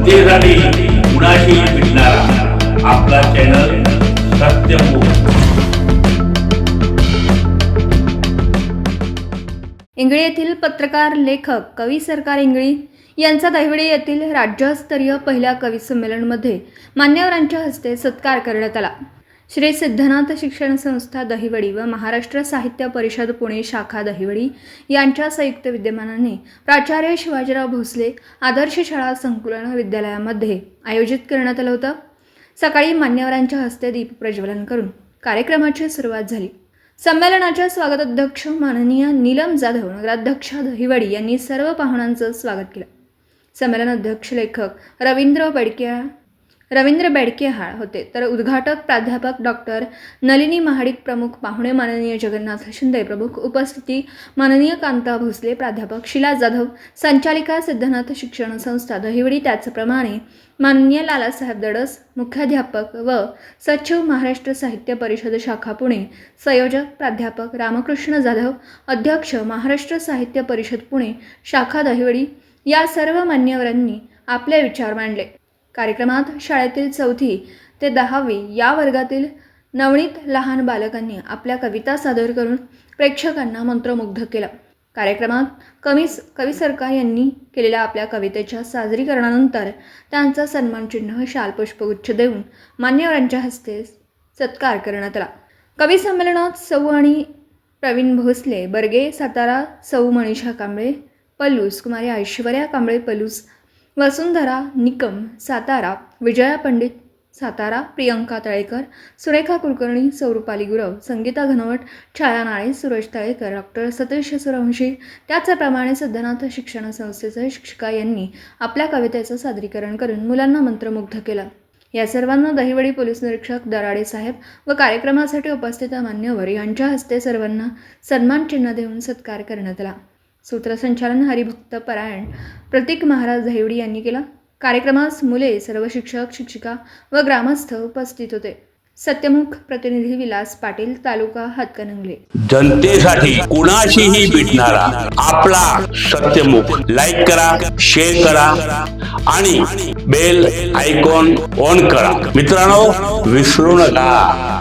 जनतेसाठी कुणाशी भेटणारा आपला चॅनल सत्यमुख। इंगळी येथील पत्रकार लेखक कवी सरकार इंगळी यांचा दहिवडी येथील राज्यस्तरीय पहिल्या कवी संमेलनामध्ये मान्यवरांच्या हस्ते सत्कार करण्यात आला। श्री सिद्धनाथ शिक्षण संस्था दहिवडी व महाराष्ट्र साहित्य परिषद पुणे शाखा दहिवडी यांच्या संयुक्त विद्यमानाने प्राचार्य शिवाजीराव भोसले आदर्श शाळा संकुलन विद्यालयामध्ये आयोजित करण्यात आलं होतं। सकाळी मान्यवरांच्या हस्ते दीप प्रज्वलन करून कार्यक्रमाची सुरुवात झाली। संमेलनाच्या स्वागताध्यक्ष माननीय नीलम जाधव, नगराध्यक्ष दहिवडी यांनी सर्व पाहुण्यांचं स्वागत केलं। संमेलन अध्यक्ष लेखक रवींद्र बेडकेहाळ होते, तर उद्घाटक प्राध्यापक डॉक्टर नलिनी महाडिक, प्रमुख पाहुणे माननीय जगन्नाथ शिंदे, प्रमुख उपस्थिती माननीय कांता भोसले, प्राध्यापक शिला जाधव, संचालिका सिद्धनाथ शिक्षण संस्था दहिवडी, त्याचप्रमाणे माननीय लालासाहेब दडस, मुख्याध्यापक व सचिव महाराष्ट्र साहित्य परिषद शाखा पुणे, संयोजक प्राध्यापक रामकृष्ण जाधव, अध्यक्ष महाराष्ट्र साहित्य परिषद पुणे शाखा दहिवडी या सर्व मान्यवरांनी आपले विचार मांडले। कार्यक्रमात शाळेतील 4थी ते 10वी या वर्गातील नवनीत लहान बालकांनी आपल्या कविता सादर करून प्रेक्षकांना मंत्रमुग्ध केलं। कार्यक्रमात कवी सरकार यांनी केलेल्या आपल्या कवितेच्या सादरीकरणानंतर त्यांचा सन्मानचिन्ह, शाल, पुष्पगुच्छ देऊन मान्यवरांच्या हस्ते सत्कार करण्यात आला। कवी संमेलनात सौ आणि प्रवीण भोसले बर्गे सातारा, सौ मनीषा कांबळे पलूस, कुमारी ऐश्वर्या कांबळे पलूस, वसुंधरा निकम सातारा, विजया पंडित सातारा, प्रियंका तळेकर, सुरेखा कुलकर्णी, सौरूपाली गुरव, संगीता घनवट, छाया नाळे, सुरेश तळेकर, डॉक्टर सतीश सूर्यवंशी, त्याचप्रमाणे सिद्धनाथ शिक्षण संस्थेचे शिक्षिका यांनी आपल्या कवितेचं सादरीकरण करून मुलांना मंत्रमुग्ध केलं। या सर्वांना दहिवडी पोलीस निरीक्षक दराडे साहेब व कार्यक्रमासाठी उपस्थित मान्यवर यांच्या हस्ते सर्वांना सन्मान चिन्ह देऊन सत्कार करण्यात आला। सूत्रसंचालन हरिभक्त परायण प्रतीक महाराज दहिवडी यांनी केला। कार्यक्रमास मुले, सर्व शिक्षक, शिक्षिका व ग्रामस्थ उपस्थित होते। सत्यमुख प्रतिनिधी विलास पाटील, तालुका हातकणंगले। जनतेसाठी कुणाशीही भेटणारा आपला सत्यमुख। लाईक करा, शेअर करा आणि बेल आयकॉन ऑन करा। मित्रांनो, विसरू नका।